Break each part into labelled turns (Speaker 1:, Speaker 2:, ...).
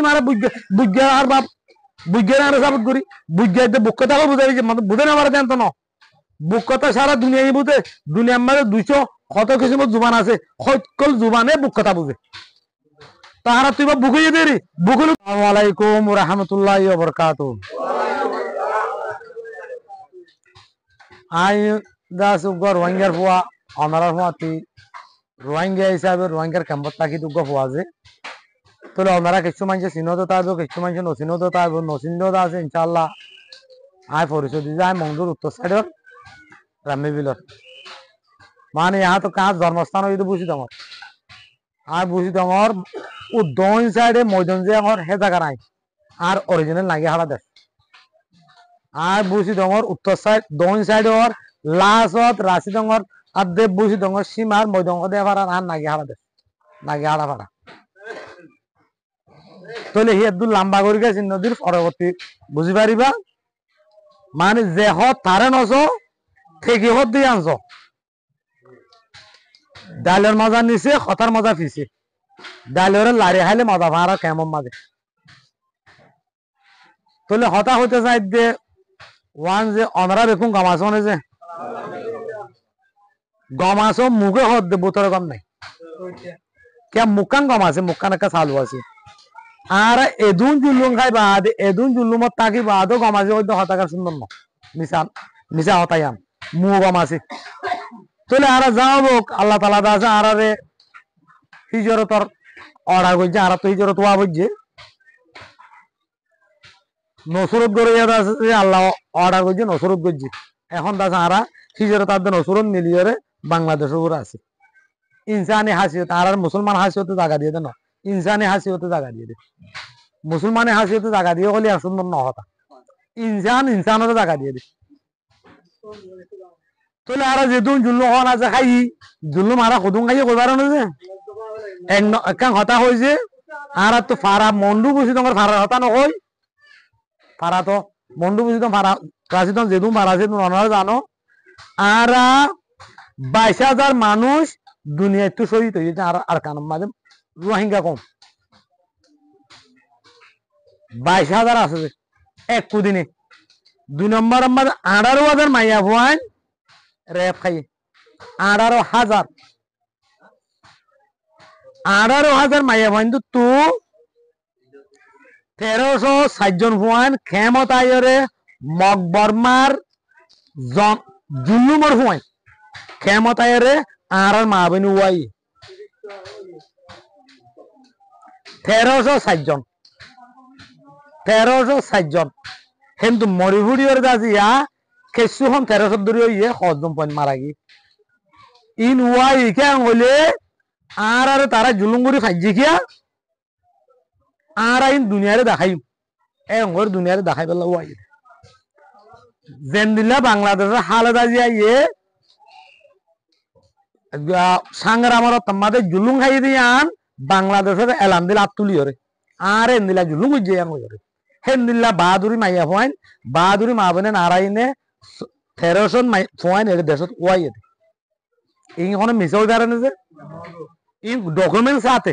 Speaker 1: মারা বুঝে আর বাপ বুঝে না সাপোর্ট করি বুঝে বুক কথা বুঝাই বুঝে না পারে জানতো না বুক কথা সারা দুনিয়ায় বুঝে দুনিয়ার মাঝে 200 কত কিছু জুবান আছে সকল জুবানে বুক কথা বুঝে তাহারা তুই বা বুকে দেরি বুকুল আসসালামু আলাইকুম ওয়া রাহমাতুল্লাহি ওয়া বারাকাতুহু আই দাস উগর রোহিঙ্গার ফুয়া অনারার ফুয়াতি রোহিঙ্গা হিসাবে রোহিঙ্গার ক্যাম্পত থাকি দুগ ফুয়া যে তাহলে ওনারা কিছু মানুষ চিহ্নত থাকবে কিছু মানুষ নচিহ্নত থাকবে নচিহ্নত আছে ইনশাল্লাহ আয় পরিচয় দিছে আয় মংদুর উত্তর সাইডর রামী বিলত মানে ইহা তো কাজ জন্মস্থান হইতে বুঝি তোমার আর বুঝি তোমার ও দইন সাইডে ময়দান যে আমার হে জায়গা নাই আর অরিজিনাল লাগে হারা দেশ আর বুঝি তোমার উত্তর সাইড দইন সাইড ওর লাস্ট রাশি তোমার আর দেব বুঝি তোমার সীমার ময়দান দিয়ে পারা আর নাগে হারা দেশ নাগে হারা পারা তাহলে হি একদম লম্বা করে গেছে নদীর পরবর্তী বুঝি পারিবা মানে যে হত তারে নস থেকে হত দিয়ে আনছ ডালের মজা নিছে হতার মজা ফিসে ডালের লাড়ি খাইলে মজা ভাড়া কেমন মাঝে তাহলে হতা হইতে চাই যে ওয়ান যে অনরা দেখুন গমাছ মানে যে গমাছ মুখে হত দে বোতরে কম নাই কে মুখান গমাছে মুখান একটা চালু আছে আর এদুন জুলুম খাই বাদ এদুন জুলুমত তাকি বাদও গমাছে হইতে হতাকার সুন্দর ন মিশা মিশা হতায়াম মু গমাছে তাহলে আর যাও বোক আল্লাহ তালা দাসে আর আরে হিজরতর অর্ডার করছে আর তো হিজরত হওয়া বুঝছে নসরত গড়ে আছে আল্লাহ অর্ডার করছে নসরত করছে এখন দাস আর হিজরত আর নসরত মিলিয়ে বাংলাদেশের উপরে আছে ইনসানি হাসিয়ত আর মুসলমান হাসিয়তে জায়গা দিয়ে দেন ইনসানি হাসিয়তে জায়গা দিয়ে দে মুসলমানে হাসিয়তে জায়গা দিয়ে হলে আর সুন্দর নহতা ইনসান ইনসানতে জায়গা দিয়ে দে তাহলে আর যেহেতু জুল্লু হন আছে খাই জুল্লু মারা খুদুম খাইয়ে কইবার না যে এক হতা হয়েছে আর তো ফারা মন্ডু বুঝি তোমার ফারার হতা নয় ফারা তো মন্ডু বুঝি তো ফারা রাশি তো যেহেতু ফারা আছে তুমি জানো আর 22,000 মানুষ দুনিয়ায় তো শহীদ হয়েছে আর আর কারণ মাঝে রোহিঙ্গা কম 22,000 আছে এক দিনে 2 নম্বর আমার 18,000 মাইয়া ভুয়ান রেপ খাই 18,000 মাইয়া ভুয়ান তো 1360 জন ভুয়ান ক্ষমতায়রে মকবরমার জুলুমর ভুয়ান ক্ষমতায়রে আর মা বোন ওয়াই 1360 জন 1360 জন কিন্তু মরিভুড়িওর দাজিয়া কেসু হন 1300 দূরে ইয়ে হজম পয়েন্ট মারা গি ইন ওয়াই কেন হলে আর আর তারা জুলুমগুড়ি ফাইজি কিয়া আর আইন দুনিয়ারে দেখাই এঙ্গর দুনিয়ারে দেখাই পেলা ওয়াই জেন্দিল্লা বাংলাদেশের হালে দাজিয়া ইয়ে সংগ্রামের তোমাদের জুলুম খাই দিয়ান বাংলাদেশের এলান দিল আতুলি হরে আর এন্দিলা জুলুম উজ্জে হরে হেন্দিল্লা বাহাদুরি মাইয়া ফোয়াইন বাহাদুরি মা বোনে নারায়ণে 1300 ফোয়াইন এর দেশত ওয়াই ইংখানে মিসাল কারণে যে ই ডকুমেন্টস আছে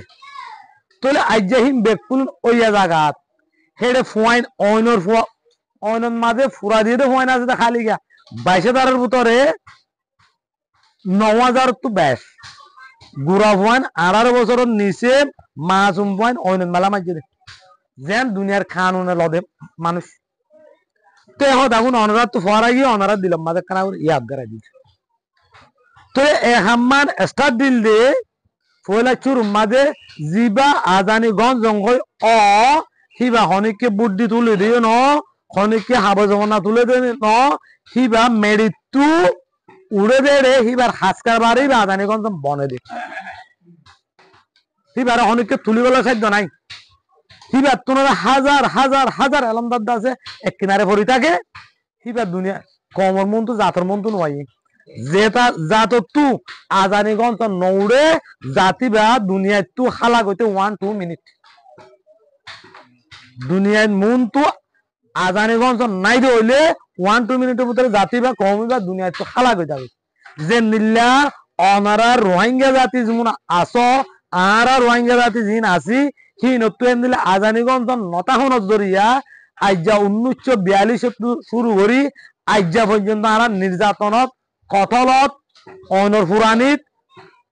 Speaker 1: তাহলে আজ্জাহিম বেকুল ওইয়া জায়গাত হেডে ফোয়াইন অইনর ফোয়া অইনর মাঝে ফুরা দিয়ে ফোয়াইন আছে খালি গা 22,000 ভিতরে 9,000 তো বেশ গুড়া ফোয়াইন 18 বছরের নিচে মাসুম ফোয়াইন অইনর মেলা মাঝে যেন দুনিয়ার খানুনে লদে মানুষ তো এখন দেখুন অনারাত তো ফরা গিয়ে অনারাত দিলাম মাঝে কানা ইয়াদ করা দিচ্ছে তো এ হাম্মান স্টার্ট দিল দে ফয়লা চুর মাঝে জিবা আজানি গঞ্জ জঙ্গল অ হিবা হনিককে বুদ্ধি তুলে দিয়ে ন হনিককে হাবা জমনা তুলে দিয়ে ন হিবা মেরিতু উড়ে দেড়ে হিবার হাসকার বাড়ি বা আজানি গঞ্জ বনে দে হিবার হনিককে তুলিবেলা সাধ্য নাই হিবার তোমরা হাজার হাজার হাজার এলমদার আছে এক কিনারে ভরি থাকে হিবার দুনিয়া কমর মন তো জাতর মন তো নয় যেটা জাত তু আজানি গঞ্জ নৌড়ে জাতি বা দুনিয়ায় তু হালা গইতে 1-2 মিনিট দুনিয়ায় মন তো আজানি গঞ্জ নাই হইলে 1-2 মিনিটের ভিতরে জাতি বা কমি বা দুনিয়ায় তো হালা গই যাবে যে নিল্লা অনারা রোহিঙ্গা জাতি যেমন আস আর রোহিঙ্গা জাতি যিন আসি হি নতুন দিলে আজানিগঞ্জ নতাহনত জরিয়া আজ্জা 1942 শুরু করি আজ্জা পর্যন্ত আর নির্যাতনত কতলত অনর ফুরানিত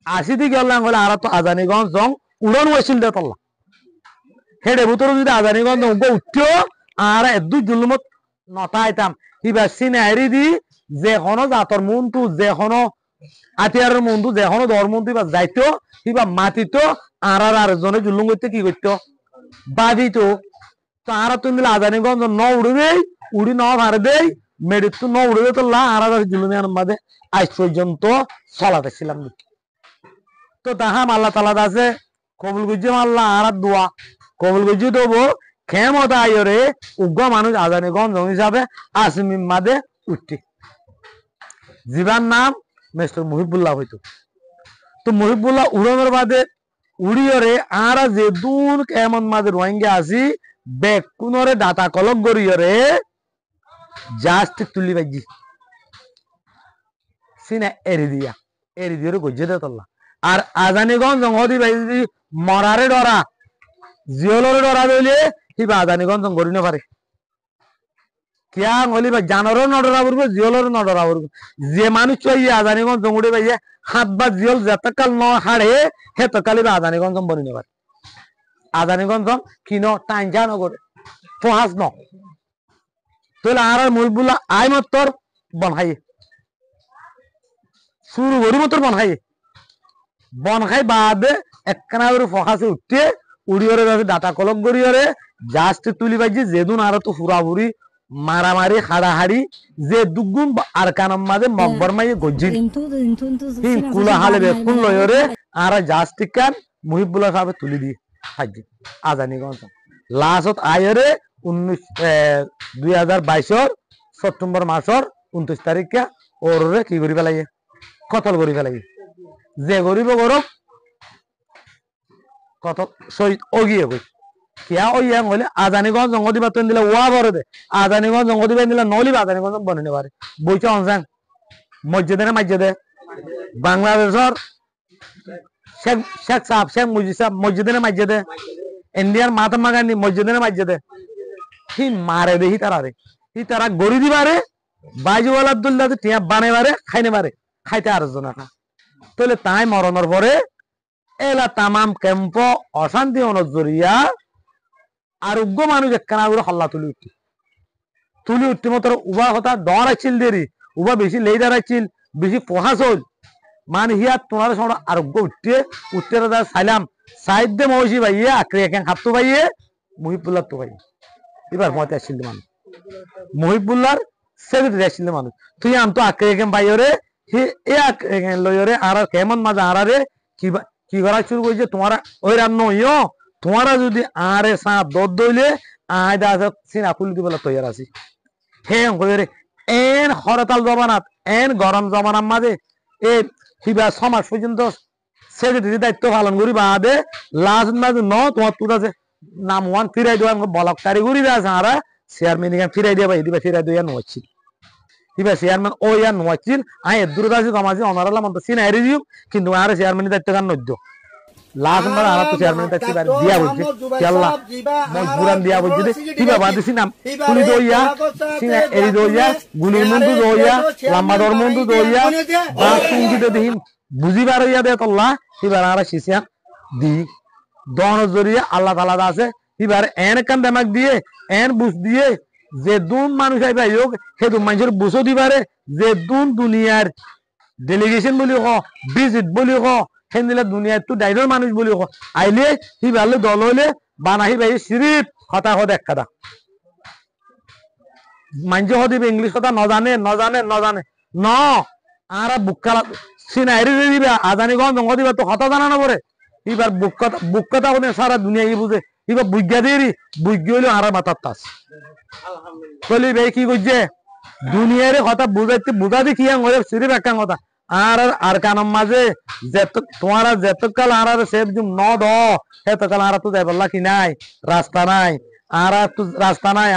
Speaker 1: আসি দি গেলাম হলে আর তো আজানিগঞ্জ উড়ন ওয়াইছিল দে তল্লা হেডে ভিতরে যদি আজানিগঞ্জ উঠতো আর এদু জুলুমত নতা আইতাম হিবা সিনাইরি দি যে কোনো জাতর মনটু যে কোনো আতিয়ারের মনটু যে কোনো ধর্মন্তু বা যাইতো হিবা মাতিতো আর আরেকজনে জুলুম করতে কি করতো বাদিত তো আর তুমি আজানিগঞ্জ ন উড়ে দেই উড়ি ন ভারে দেই মেডিত ন উড়ে দে তোল্লা আর জুলুমিয়ার মাঝে আজ পর্যন্ত চলাতে ছিলাম তো তাহাম আল্লাহ তালা আছে কবুল গুজি আল্লাহ আর দোয়া কবুল গুজি দেবো ক্ষমতা আয়রে উগ্র মানুষ আজানিগঞ্জ হিসাবে আসমিম মাদে উঠতে জীবার নাম মিস্টার মুহিবুল্লাহ হইতো তো মুহিবুল্লাহ উড়নের বাদে উড়িয়রে আর যে দূর কেমন মাঝে রোহিঙ্গা আসি বেগ কোনরে দাতা কলক গড়িয়রে জাস্ট তুলি বাজি সিনা এরি দিয়া গজ্জে দে তোল্লা আর আজানিগঞ্জ জঙ্গদি বাইজি মরারে ডরা জিওলরে ডরা দইলে হিবা আজানিগঞ্জ গড়ি না পারে কিয়া হলি বা জানরও নডরা পড়বো জিওলরে নডরা পড়বো যে মানুষ চাইয়ে আজানিগঞ্জ জঙ্গুড়ি বাইয়ে হাত বা জিওল যেতকাল ন হাড়ে হেতকালি বা আজানিগঞ্জ বনি না পারে আজানিগঞ্জ কিনো টাইনজা নগরে ফহাস ন তাহলে আর মুলবুল্লা আই মতর বনহাই শুরু করি মতর বনহাই বাদে একখানা ফহাসে উঠতে উড়িয়রে ডাটা কলক গড়িয়রে জাস্ট তুলি বাজি যেদুন আর তো ফুরাফুরি মারামারি হাড়াহাড়ি যে দুগুণ আর কানাম মাঝে মকবর মাইয়ে গজ্জি কুলা হালে বেকুন লয়রে আর জাস্ট কান মুহিবুল্লাহ সাহেব তুলি দিয়ে হাজি আজানিগঞ্জ লাস্টত আয়রে 2022 সেপ্টেম্বর মাসর 29 তারিখে ওরে কি করি পেলাই কতল করি পেলাই যে গরিব গরব কত শহীদ অগিয়ে কই কিয়া ওইয়া হইলে আজানিগঞ্জ জঙ্গ দিবা তুই দিলে ওয়া বড় দে আজানিগঞ্জ জঙ্গ দিবা দিলে নলি আজানিগঞ্জ বনে পারে বইটা অনসান মসজিদে বাংলাদেশের শেখ সাহেব শেখ মুজিব সাহেব মসজিদে ইন্ডিয়ার মহাত্মা গান্ধী মসজিদে হি মারে দে হি তারা গড়ি দিবারে বাইজওয়ালা আব্দুল্লাহ টিয়া বানে বারে খাইনে বারে খাইতে আর জন না তাহলে তাই মরণের পরে এলা তামাম ক্যাম্প অশান্তি অনুজরিয়া আর উগ্র মানুষ একখানা করে হল্লা তুলি উঠতে মতো উবা কথা ডর আছিল দেরি উবা বেশি লেইদার আছিল বেশি পহাস হল মান হিয়া তোমার সঙ্গে আরোগ্য উঠতে চাইলাম সাইডে মহিষী ভাইয়ে আঁকড়ে এখান হাততো ভাইয়ে মুহিবুল্লাহ তো ভাই এবার মতে আসছিল মানুষ মুহিবুল্লাহর সেক্রেটারি আসছিল মানুষ তুই আম তো আঁকড়ে এখান ভাইয়রে হে এ আঁকড়ে লইরে আর কেমন মাঝে আরে কি করা শুরু করছে তোমারা ওই রান্ন ইয় তোমারা যদি আরে সাপ দর দইলে আয়দা আছে সিনা খুলি দিবলে তৈয়ার আছি হে কইরে এন হরতাল জমানাত এন গরম জমানার মাঝে এ হিবা সমাজ পর্যন্ত সেক্রেটারি দায়িত্ব পালন করি বাদে লাস্ট মাঝে ন তোমার তুই আছে নাম ওয়ান ফিরাই দেওয়া বলক কারিগরি আছে আর চেয়ারম্যান এখানে ফিরাই দিয়ে ভাই দিবা ফিরাই দিয়ে নোয়াচ্ছিল হিবা চেয়ারম্যান ও ইয়ার নোয়াচ্ছিল আয় দূর আছে কমাছি অনারালা মতো সিনা এড়ে দিও কিন্তু আর চেয়ারম্যানের দায়িত্ব কার নদ্য লাস্ট বার আর তো চেয়ারম্যান দায়িত্ব দিয়া বলছে আল্লাহ মজবুরান দিয়া বলছে হিবা বাদিছি নাম পুলি দইয়া সিনা এড়ি দইয়া গুলির মন্দু দইয়া লম্বা দর মন্দু দইয়া বা সঙ্গীত দেহিন বুঝিবার হইয়া দে তল্লা হিবার আর শিশিয়া দি দন জরিয়া আল্লাহ তাআলা আছে হিবার এন কান দেমাক দিয়ে এন বুঝ দিয়ে যে দুন মানুষ আইবা হোক হে দুন মানুষের বুঝো দিবারে যে দুন দুনিয়ার ডেলিগেশন বলি হ ভিজিট বলি হ হেন্দিলা দুনিয়ার তো ডাইরেক্ট মানুষ বলি হ আইলে হিবারলে দল হইলে বানাহি ভাই সিরিপ কথা হ দেখা দা মানুষ হদিবে ইংলিশ কথা নজানে ন আর বুককালা সিনাইরি দিবে আজানিগঞ্জ জঙ্গ দিবে তো কথা জানা না পরে এবার বুক কথা বলে সারা দুনিয়া কি বুঝে এবার বুঝা দিয়ে বুঝি হইলো আর মাথার তাস বলি ভাই কি বুঝছে দুনিয়ার কথা বুঝা দি কি সিরিপ একটা কথা আর কানম মাঝে তোমার যেতকাল আর সেফ জুম ন দ হেতকাল আর তো যাই বললা কি নাই রাস্তা নাই আর রাস্তা নাই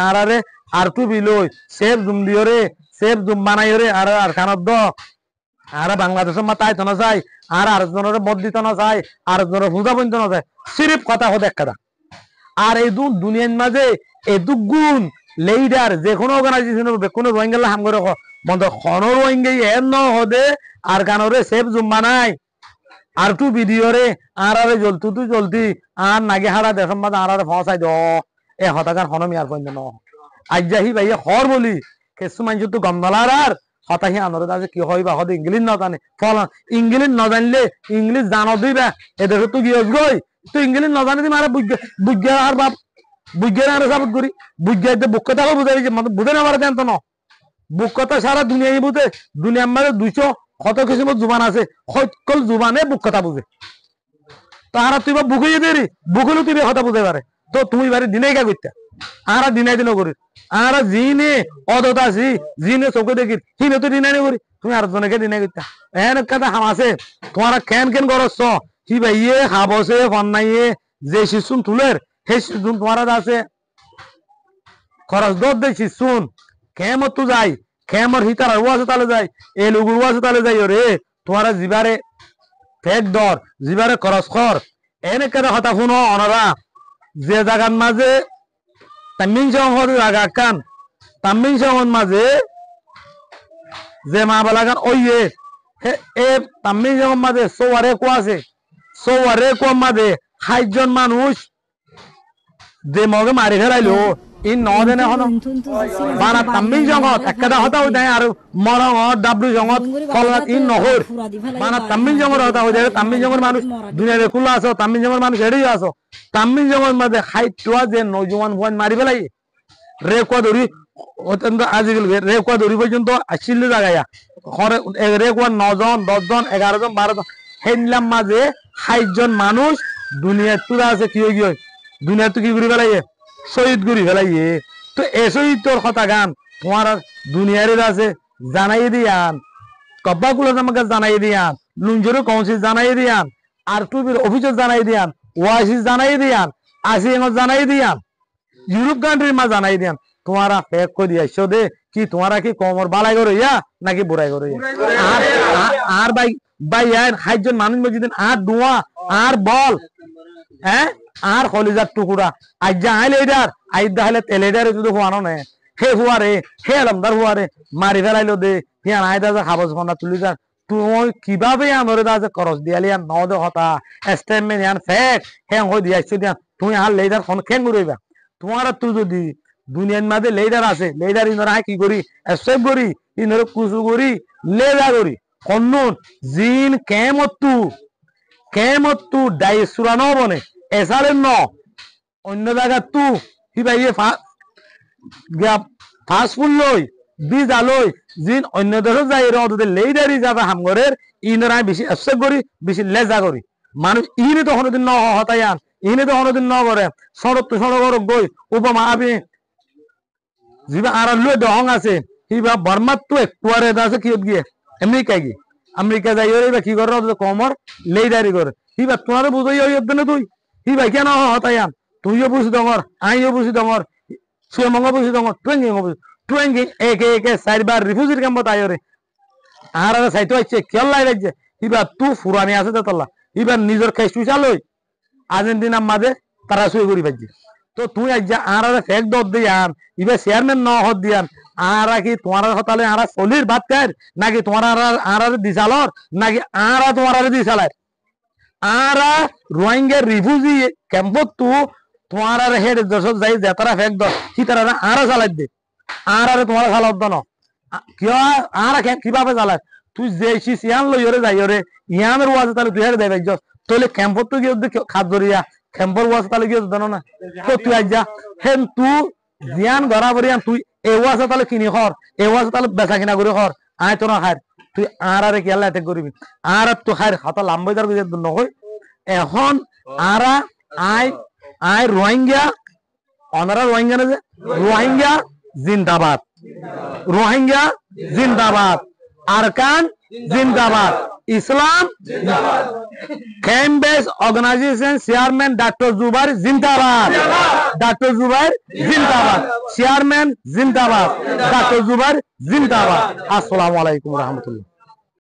Speaker 1: আর টু বিলই সেফ জুম দিও রে সেফ জুম বানাই রে আর কানত দ আর বাংলাদেশের মা তাই তো না চাই আর আরেকজনের বদ দিতে না চাই আরেকজনের পূজা বন্ধ না চাই সিরিপ কথা হো দেখা আর এই দুনিয়ার মাঝে এদু গুণ লিডার যে কোনো অর্গানাইজেশন কোনো রোহিঙ্গা হাম করে বন্ধ খন রোহিঙ্গা এর ন হদে আর কানরে সেফ জুম্মা নাই আর টু ভিডিও রে আরে জলতি আর নাগে হারা দেশম মাঝে আরে ফসাই দ এ হতাকার খন মিয়ার পয়েন্ট ন আজ যাহি ভাইয়া হর বলি কিছু মানুষ তো গম নলার আর হতাহি আনরে দাজে কি হয় বা হদে ইংলিশ ন জানে ফল ইংলিশ ন জানলে ইংলিশ জানো দিবা এদের তো গিয়ে গই তো ইংলিশ ন জানি মারা বুঝ আর বাপ বুঝে আর সাবত করি বুঝে বুক কথা বুঝাই বুঝে না পারে জানত ন বুক কথা সারা দুনিয়ায় বুঝে দুনিয়ার মাঝে 200 কত কিছু জুবান আছে সকল জুবানে বুক কথা বুঝে তারা তুই বা বুকে দেরি বুকলে তুই কথা বুঝে পারে তো তুমি বাড়ি দিনে কা করতে আর দিনে দিনও করি আর জিনে অদতা জিনে চোখে দেখি হিনে তো দিনে করি তুমি আর জনকে দিনে করতে এন কথা হাম আছে তোমার কেন গরছ কি ভাইয়ে খাবছে ফন্নাইয়ে যে শিশুন তুলের সেই শিশুন তোমার আছে খরচ দর দে শিশুন কেমত তো যাই কেমর হিতার আছে তালে যাই এ লুগুর আছে তালে যাই রে তোমার জিবারে ফেক দর জিবারে খরচ খর এনে কেন হতা শুনো অনরা যে জায়গার মাঝে তামিন শহর জায়গা কান তামিন শহর মাঝে যে মা বালাগান ওইয়ে এ তামিন শহর মাঝে সোয়ারে কো আছে সোয়ারে কো মাঝে 60 জন মানুষ যে মগে মারি ফেলাইলো ই নদেনে হন বানা তামিন জগত একটা হতা হই নাই আর মরং ডাব্লিউ জগত ফলাত ই নহর বানা তামিন জগত হতা হই যায় তামিন জগত মানুষ দুনিয়ারে কুলা আছে তামিন জগত মানুষ এড়ি আছে তামিন জগত মাঝে 60 যে নজওয়ান ভন মারি ফেলাই রেকর্ড ধরি অত্যন্ত আজিকাল রেকর্ড ধরি পর্যন্ত আসিল জায়গা ঘরে রেকর্ড 9 জন 10 জন 11 জন 12 জন হেনলাম মাঝে 60 জন মানুষ দুনিয়া তুলা আছে কি হই গই দুনিয়া তো কি করি ফেলাই শহীদ করি ফেলাইয়ে তো এ শহীদ তোর কথা গান তোমার দুনিয়ারে আছে জানাই দিয়ান কব্বাগুলো আমাকে জানাই দিয়ান লুঞ্জরো কাউন্সিল জানাই দিয়ান আর টুবির অফিসার জানাই দিয়ান ওয়াইসি জানাই দিয়ান আসিং জানাই দিয়ান ইউরোপ কান্ট্রির মা জানাই দিয়ান তোমারা ফেক করে দিয়াছো দে কি তোমারা কি কমর বালাই করে ইয়া নাকি বুড়াই করে আর ভাই আর 60 জন মানুষ মজিদিন আর দোয়া আর বল হ্যাঁ আর কলিজার টুকুরা আজ যা আইলে এটার আইদ দাইলে তেলেডার যদি হওয়ানো নে হে হুয়ারে হে আলমদার হুয়ারে মারি ফেলাইলো দে হিয়ান আইদা যা খাবজ ফোনা তুলি যা তুই কিভাবে আনরে দা যে করস দিয়ালি আর নদে হতা স্টেটমেন্ট ইয়ান ফেক হ্যাঁ হই দিয়াইছো দিয়া তুই আর লেডার ফোন কেন করিবা তোমার তুই যদি দুনিয়ার মাঝে লেডার আছে লেডার ইনরা কি করি সেভ করি ইনরে কুসু করি লেডা করি কন্নুন জিন কেমত্তু ডাই সুরানো বনে এসালের ন অন্য জায়গা তু কিবা ইয়ে ফাস্ট ফুড লই বীজ আলই জিন অন্য দেশে যাই রদে লেইদারি যাবে হামগরের ইনরা বেশি এসে করি বেশি লেজা করি মানুষ ইনে তো কোনোদিন ন হতায়ান ইনে তো কোনোদিন ন করে সড়ক গই উপমা আবি জিবা আর লই দহং আছে হিবা বর্মাত তো একটুয়ারে আছে কি গিয়ে আমেরিকা যাই রে কি করে কমর লেইদারি করে হিবা তোমার বুঝাই হইবে না তুই হি ভাই কেন হতায়ান তুইও বুঝি দঙর আইও বুঝি দঙর সুমঙ্গ বুঝি দঙর টুয়েঙ্গি একে 4 রিফিউজির ক্যাম্পত আইরে আর সাইতো আইছে কেল লাই রাজ্যে হিবা তু ফুরানি আছে তল্লা হিবা নিজের খেসু চালই আর্জেন্টিনার মাঝে তারা শুয়ে করি পাইছে তো তুই আজ আর ফেক দর দিয়ান ইবা চেয়ারম্যান ন হদ দিয়ান আর কি তোমার হতালে আর চলির ভাত খায় নাকি তোমার আর দিশালর নাকি আর তোমার দিশালার আরা রোহিঙ্গা রিফিউজি ক্যাম্পত তু তোমার আর হেড দর্শক যাই যেতারা ফেক দর কি তারা আরা চালাই দে আর তোমার চালাত দন কিয় আর কিভাবে চালায় তুই যে সিয়ান লই ওরে যাই ওরে ইয়ানের ওয়াজ তাহলে তুই হেরে দেবে তাহলে ক্যাম্পত তো গিয়ে খাদ ধরিয়া ক্যাম্পর ওয়াজ তাহলে গিয়ে জানো না তো তুই আজ যা হেন তুই জিয়ান গড়া বরিয়ান তুই এ ওয়াজ তাহলে কিনি খর এ ওয়াজ তাহলে বেচা কিনা করে খর আয় তো না খায় তুই আর কি আল্লাহ এতে করবি আর তো খায় হাতা লাম্বাইদার নহয় এখন আরা আই রোহিঙ্গা অনারা রোহিঙ্গা না যে রোহিঙ্গা জিন্দাবাদ আরকান জিন্দাবাদ ইসলাম camp base organization chairman doctor Jubair জিন্দাবাদ চেয়ারম্যান জিন্দাবাদ ডক্টর জুবাইর জিন্দাবাদ আসসালামু আলাইকুম রহমতুল্লাহ